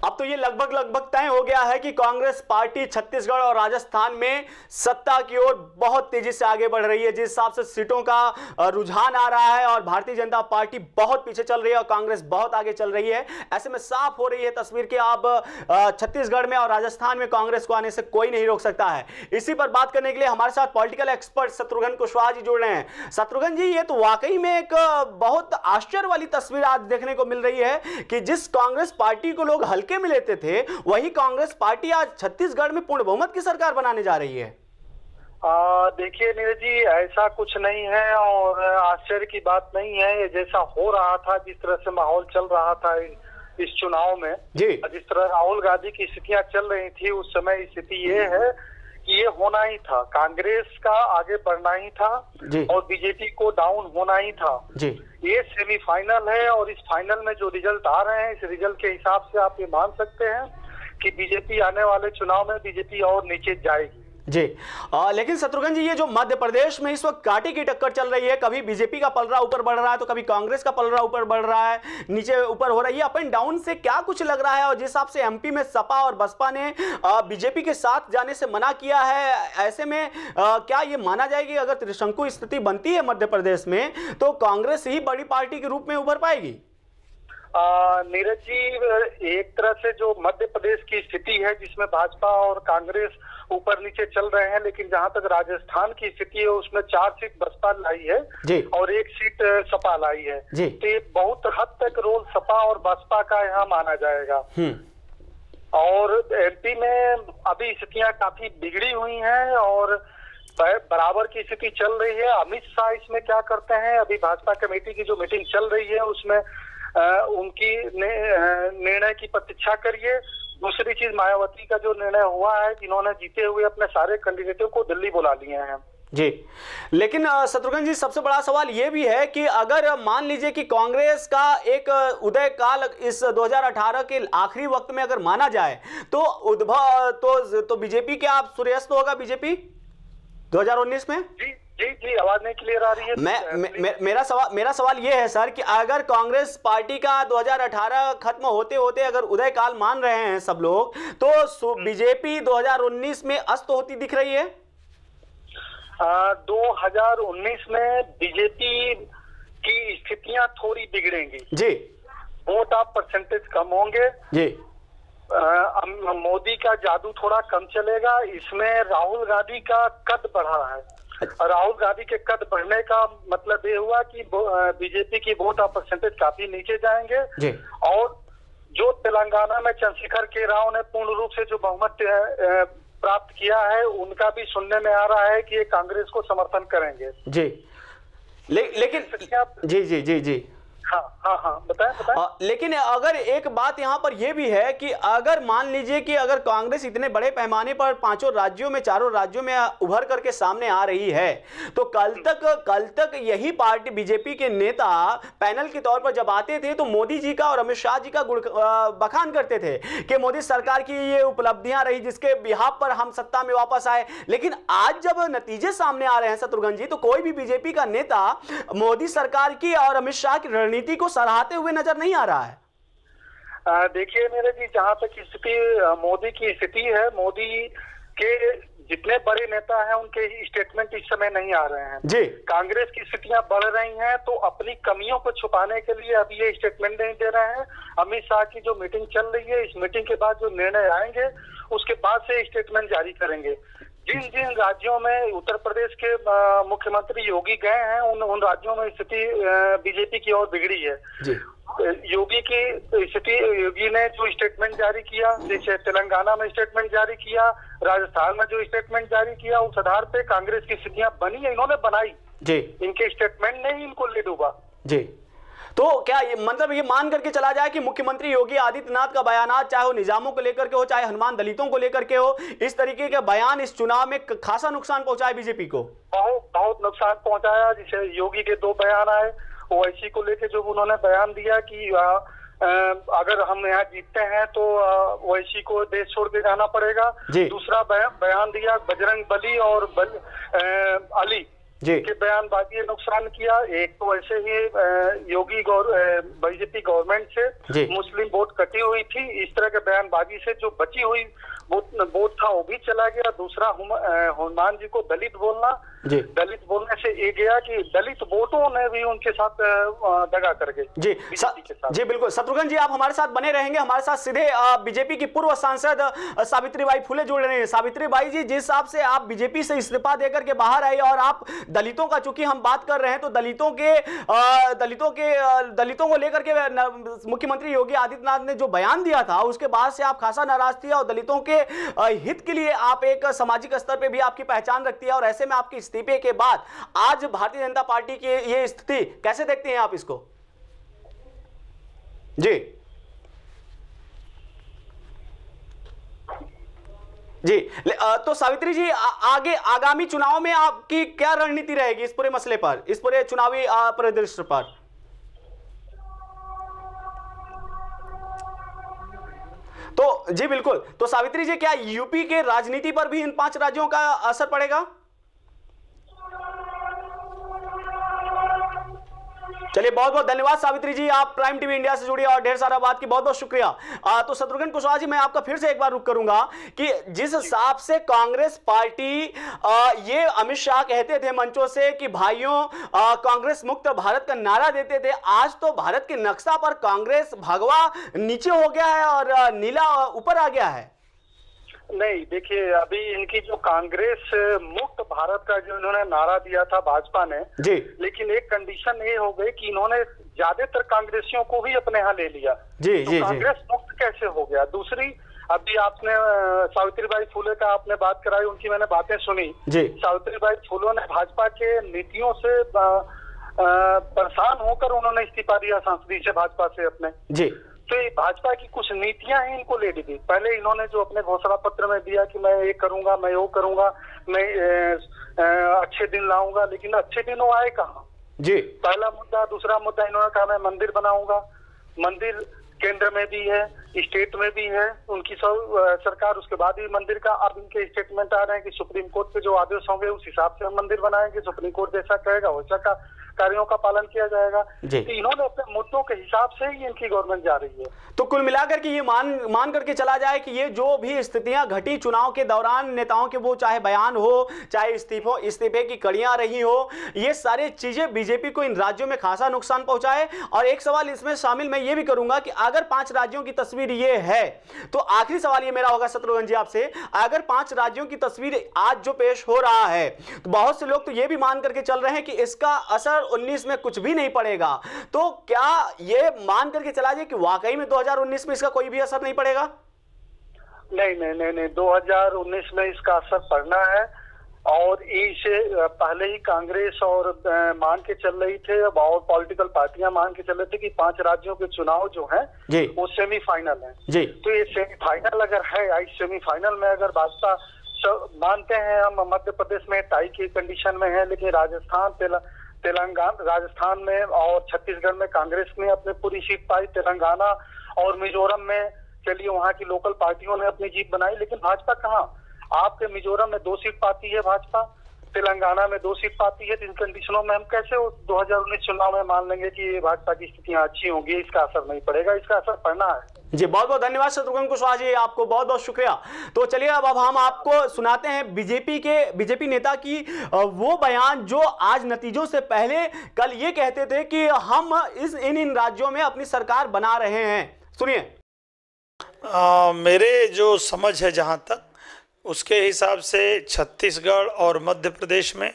अब तो ये लगभग लगभग तय हो गया है कि कांग्रेस पार्टी छत्तीसगढ़ और राजस्थान में सत्ता की ओर बहुत तेजी से आगे बढ़ रही है। जिस हिसाब से सीटों का रुझान आ रहा है और भारतीय जनता पार्टी बहुत पीछे चल रही है और कांग्रेस बहुत आगे चल रही है, ऐसे में साफ हो रही है तस्वीर कि अब छत्तीसगढ़ में और राजस्थान में कांग्रेस को आने से कोई नहीं रोक सकता है। इसी पर बात करने के लिए हमारे साथ पॉलिटिकल एक्सपर्ट शत्रुघ्न कुशवाहा जी जुड़ रहे हैं। शत्रुघ्न जी, ये तो वाकई में एक बहुत आश्चर्य वाली तस्वीर आज देखने को मिल रही है कि जिस कांग्रेस पार्टी को लोग हल्के में लेते थे, वही कांग्रेस पार्टी आज छत्तीसगढ़ में पूर्ण बहुमत की सरकार बनाने जा रही है। देखिए नीरज जी, ऐसा कुछ नहीं है और आश्चर्य की बात नहीं है। ये जैसा हो रहा था, जिस तरह से माहौल चल रहा था इस चुनाव में, जिस तरह राहुल गांधी की स्थितियां चल रही थी, उस समय स्थिति ये है कि ये होना ही था, कांग्रेस का आगे बढ़ना ही था और बीजेपी को डाउन होना ही था। ये सेमीफाइनल है और इस फाइनल में जो रिजल्ट आ रहे हैं, इस रिजल्ट के हिसाब से आप ये मान सकते हैं कि बीजेपी आने वाले चुनाव में बीजेपी और नीचे जाएगी जी। लेकिन शत्रुघ्न जी, ये जो मध्य प्रदेश में इस वक्त कांटे की टक्कर चल रही है, कभी बीजेपी का पलड़ा ऊपर बढ़ रहा है तो कभी कांग्रेस का पलड़ा ऊपर बढ़ रहा है, नीचे ऊपर हो रही है, अप एंड डाउन से क्या कुछ लग रहा है? और जिस हिसाब से एमपी में सपा और बसपा ने बीजेपी के साथ जाने से मना किया है, ऐसे में क्या ये माना जाएगी अगर त्रिशंकु स्थिति बनती है मध्य प्रदेश में तो कांग्रेस ही बड़ी पार्टी के रूप में उभर पाएगी? नीरज जी, एक तरह से जो मध्य प्रदेश की स्थिति है जिसमें भाजपा और कांग्रेस ऊपर नीचे चल रहे हैं, लेकिन जहां तक राजस्थान की स्थिति है उसमें 4 सीट बसपा लाई है और 1 सीट सपा लाई है। तो ये बहुत हद तक रोल सपा और बसपा का यहाँ माना जाएगा। और एमपी में अभी स्थितियां काफी बिगड़ी हुई हैं और बराबर की स्थिति चल रही है। अमित शाह इसमें क्या करते हैं, अभी भाजपा कमेटी की जो मीटिंग चल रही है उसमें उनकी निर्णय की प्रतीक्षा करिए। दूसरी चीज, मायावती का जो निर्णय हुआ है, जिन्होंने जीते हुए अपने सारे कैंडिडेटों को दिल्ली बुला लिए हैं जी। लेकिन शत्रुघ्न जी, सबसे बड़ा सवाल यह भी है कि अगर मान लीजिए कि कांग्रेस का एक उदय काल इस 2018 के आखिरी वक्त में अगर माना जाए तो बीजेपी क्या आप सूर्यास्त होगा बीजेपी 2019 में? जी, आवाज नहीं क्लियर आ रही है। मेरा सवाल ये है सर कि अगर कांग्रेस पार्टी का 2018 खत्म होते होते अगर उदय काल मान रहे हैं सब लोग, तो बीजेपी 2019 में अस्त होती दिख रही है? 2019 में बीजेपी की स्थितियां थोड़ी बिगड़ेंगी जी। वोट ऑफ परसेंटेज कम होंगे जी। मोदी का जादू थोड़ा कम चलेगा। इसमें राहुल गांधी का कद बढ़ा है। राहुल गांधी के कद बढ़ने का मतलब ये हुआ कि बीजेपी की वोट ऑफ परसेंटेज काफी नीचे जाएंगे और जो तेलंगाना में चंद्रशेखर के राव ने पूर्ण रूप से जो बहुमत प्राप्त किया है, उनका भी सुनने में आ रहा है कि ये कांग्रेस को समर्थन करेंगे जी। लेकिन जी हाँ, बताएं। लेकिन अगर एक बात यहाँ पर यह भी है कि अगर मान लीजिए कि अगर कांग्रेस इतने बड़े पैमाने पर 5 राज्यों में 4 राज्यों में उभर करके सामने आ रही है, तो कल तक यही पार्टी बीजेपी के नेता पैनल के तौर पर जब आते थे तो मोदी जी का और अमित शाह जी का बखान करते थे कि मोदी सरकार की ये उपलब्धियां रही जिसके बिहाफ पर हम सत्ता में वापस आए। लेकिन आज जब नतीजे सामने आ रहे हैं शत्रुघ्न जी, तो कोई भी बीजेपी का नेता मोदी सरकार की और अमित शाह की रणनीति को सराहते हुए नजर नहीं आ रहा है। देखिए मेरे जी, जहां तक स्थिति मोदी की स्थिति है, मोदी के जितने बड़े नेता हैं उनके स्टेटमेंट इस समय नहीं आ रहे हैं जी। कांग्रेस की स्थितियां बढ़ रही हैं तो अपनी कमियों को छुपाने के लिए अभी ये स्टेटमेंट नहीं दे रहे हैं। अमित शाह की जो मीटिंग चल रही है, इस मीटिंग के बाद जो निर्णय आएंगे उसके बाद से स्टेटमेंट जारी करेंगे। जिन राज्यों में उत्तर प्रदेश के मुख्यमंत्री योगी गए हैं, उन राज्यों में स्थिति बीजेपी की ओर बिगड़ी है जी। योगी ने जो स्टेटमेंट जारी किया, जैसे तेलंगाना में स्टेटमेंट जारी किया, राजस्थान में जो स्टेटमेंट जारी किया, उस आधार पे कांग्रेस की स्थितियां बनी है, इन्होंने बनाई जी। इनके स्टेटमेंट ने ही इनको ले डूबा जी। तो क्या ये मतलब ये मान करके चला जाए कि मुख्यमंत्री योगी आदित्यनाथ का बयान, चाहे वो निजामों को लेकर के हो, चाहे हनुमान दलितों को लेकर के हो, इस तरीके के बयान इस चुनाव में खासा नुकसान पहुंचाए बीजेपी को? बहुत नुकसान पहुंचाया। जैसे योगी के 2 बयान आए, ओवैसी को लेकर जो उन्होंने बयान दिया कि अगर हम यहाँ जीतते हैं तो ओवैसी को देश छोड़ के जाना पड़ेगा। दूसरा बयान दिया बजरंग बली और अली के बयानबाजी ने नुकसान किया। एक तो ऐसे ही योगी बीजेपी गवर्नमेंट से मुस्लिम वोट कटी हुई थी, इस तरह के बयानबाजी से जो बची हुई वोट था वो भी चला गया। दूसरा हनुमान जी को दलित बोलने से ये गया कि दलित वोटों ने भी उनके साथ दगा कर गए जी बिल्कुल। शत्रुघ्न जी आप हमारे साथ बने रहेंगे, हमारे साथ सीधे बीजेपी की पूर्व सांसद सावित्रीबाई फुले जुड़ रहे हैं। सावित्रीबाई जी, जिस हिसाब से आप बीजेपी से इस्तीफा देकर के बाहर आई और आप दलितों का, चूंकि हम बात कर रहे हैं तो दलितों को लेकर के मुख्यमंत्री योगी आदित्यनाथ ने जो बयान दिया था उसके बाद से आप खासा नाराज थी और दलितों के हित के लिए आप एक सामाजिक स्तर पे भी आपकी पहचान रखती है, और ऐसे में आपके इस्तीफे के बाद आज भारतीय जनता पार्टी की ये स्थिति कैसे देखते हैं आप इसको? जी जी तो सावित्री जी, आगे आगामी चुनाव में आपकी क्या रणनीति रहेगी इस पूरे मसले पर, इस पूरे चुनावी परिदृश्य पर? तो जी बिल्कुल, तो सावित्री जी क्या यूपी के राजनीति पर भी इन 5 राज्यों का असर पड़ेगा? चलिए बहुत बहुत धन्यवाद सावित्री जी, आप प्राइम टीवी इंडिया से जुड़ी और ढेर सारा बात की बहुत बहुत शुक्रिया। तो शत्रुघ्न कुशवाहा जी, मैं आपका फिर से एक बार रुक करूंगा कि जिस हिसाब से कांग्रेस पार्टी ये अमित शाह कहते थे मंचों से कि भाइयों कांग्रेस मुक्त भारत का नारा देते थे, आज तो भारत के नक्शा पर कांग्रेस भगवा नीचे हो गया है और नीला ऊपर आ गया है। नहीं, देखिए अभी इनकी जो कांग्रेस मुक्त भारत का जो इन्होंने नारा दिया था भाजपा ने जी, लेकिन एक कंडीशन ये हो गई कि इन्होंने ज्यादातर कांग्रेसियों को भी अपने यहाँ ले लिया। जी, तो जी, कांग्रेस मुक्त कैसे हो गया? दूसरी, अभी आपने सावित्रीबाई फुले का आपने बात कराई, उनकी मैंने बातें सुनी। सावित्रीबाई फुले ने भाजपा के नीतियों से परेशान होकर उन्होंने इस्तीफा दिया सांसदी से, भाजपा से अपने जी। तो ये भाजपा की कुछ नीतियां ही इनको ले दी। पहले इन्होंने जो अपने घोषणा पत्र में दिया कि मैं ये करूंगा, मैं वो करूंगा, मैं अच्छे दिन लाऊंगा, लेकिन अच्छे दिन वो आए कहाँ जी? पहला मुद्दा। दूसरा मुद्दा, इन्होंने कहा मैं मंदिर बनाऊंगा। मंदिर केंद्र में भी है, स्टेट में भी है उनकी सरकार, उसके बाद भी मंदिर का अब इनके स्टेटमेंट आ रहे हैं कि सुप्रीम कोर्ट के जो आदेश होंगे उस हिसाब से हम मंदिर बनाएंगे, सुप्रीम कोर्ट जैसा कहेगा वैसा का कार्यों का पालन किया जाएगा। तो इन्होंने अपने मुद्दों के हिसाब से ही इनकी गवर्नमेंट जा रही है। तो कुल मिलाकर के ये मान करके चला जाए कि ये जो भी स्थितियां घटी चुनाव के दौरान नेताओं के, वो चाहे बयान हो, चाहे इस्तीफे की कड़ियां रही हो, ये सारी चीजें बीजेपी को इन राज्यों में खासा नुकसान पहुंचाए। और एक सवाल इसमें शामिल मैं ये भी करूंगा कि अगर 5 राज्यों की तस्वीर ये है, तो आखिरी सवाल ये मेरा होगा शत्रुघ्न जी आपसे, अगर 5 राज्यों की तस्वीर आज जो पेश हो रहा है, तो बहुत से लोग तो ये भी मान करके चल रहे हैं कि इसका असर 19 में कुछ भी नहीं पड़ेगा। तो क्या ये मान करके चला जाए कि वाकई में 2019 में इसका कोई भी असर नहीं पड़ेगा? नहीं, 2019 में इसका असर पड़ना है। और इसे पहले ही कांग्रेस और मान के चल रही थे, और पॉलिटिकल पार्टियां मान के चल रहे थे कि 5 राज्यों के चुनाव जो हैं वो सेमीफाइनल है जी। तो ये सेमीफाइनल अगर है, इस सेमीफाइनल में अगर भाजपा मानते हैं हम मध्य प्रदेश में टाई की कंडीशन में है, लेकिन राजस्थान में और छत्तीसगढ़ में कांग्रेस ने अपनी पूरी सीट पाई, तेलंगाना और मिजोरम में चलिए वहां की लोकल पार्टियों ने अपनी जीत बनाई, लेकिन भाजपा कहाँ? आपके मिजोरम में 2 सीट पाती है भाजपा, तेलंगाना में 2 सीट पाती है। तो इन कंडीशनों में हम कैसे 2019 चुनाव में मान लेंगे कि भाजपा की स्थितियां अच्छी होंगी? इसका असर नहीं पड़ेगा, इसका असर पड़ना है। जी बहुत बहुत धन्यवाद शत्रुघ्न कुशवाहा जी, आपको बहुत बहुत शुक्रिया। तो चलिए अब हम आपको सुनाते हैं बीजेपी नेता की वो बयान जो आज नतीजों से पहले कल ये कहते थे कि हम इन राज्यों में अपनी सरकार बना रहे हैं। सुनिए। मेरे जो समझ है जहां तक, उसके हिसाब से छत्तीसगढ़ और मध्य प्रदेश में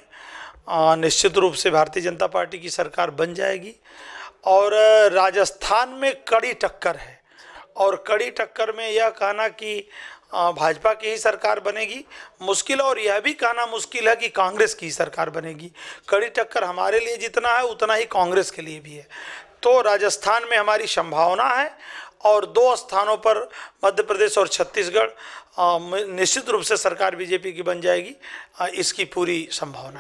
निश्चित रूप से भारतीय जनता पार्टी की सरकार बन जाएगी। और राजस्थान में कड़ी टक्कर है, और कड़ी टक्कर में यह कहना कि भाजपा की ही सरकार बनेगी मुश्किल, और यह भी कहना मुश्किल है कि कांग्रेस की सरकार बनेगी। कड़ी टक्कर हमारे लिए जितना है उतना ही कांग्रेस के लिए भी है। तो राजस्थान में हमारी संभावना है, और 2 स्थानों पर मध्य प्रदेश और छत्तीसगढ़ निश्चित रूप से सरकार बीजेपी की बन जाएगी, इसकी पूरी संभावना है।